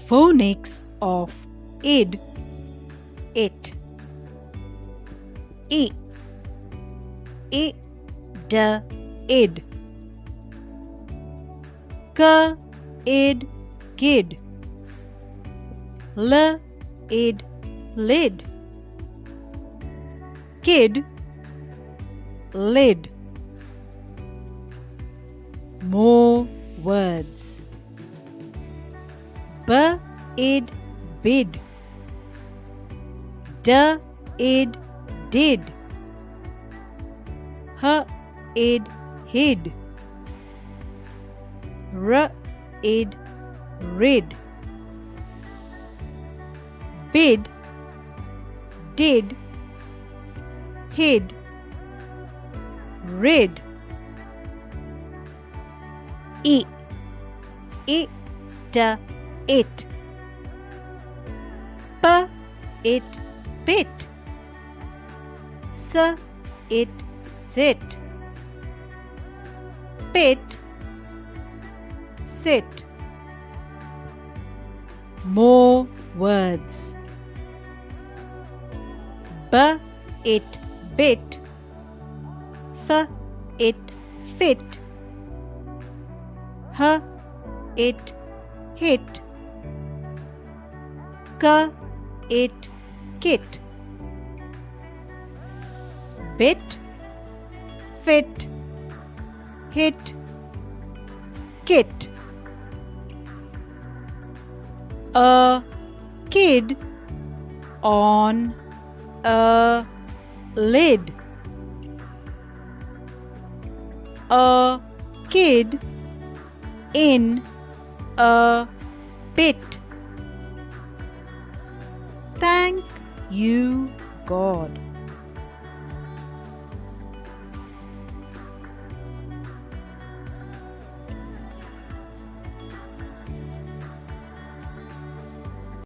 Phonics of id, it. I, d, id. K, id, kid. L, id, lid. Kid, lid. More words. B, id, bid. D, id, did. H, id, hid. R, id, rid. Bid, did, hid, rid. I, d, it. P, it, bit. S, it, sit. Pit, sit. More words. B, it, bit. F, it, fit. H, it, hit. K, it, kit. Bit, fit, hit, kit. A kid on a lid. A kid in a pit. Thank you, God.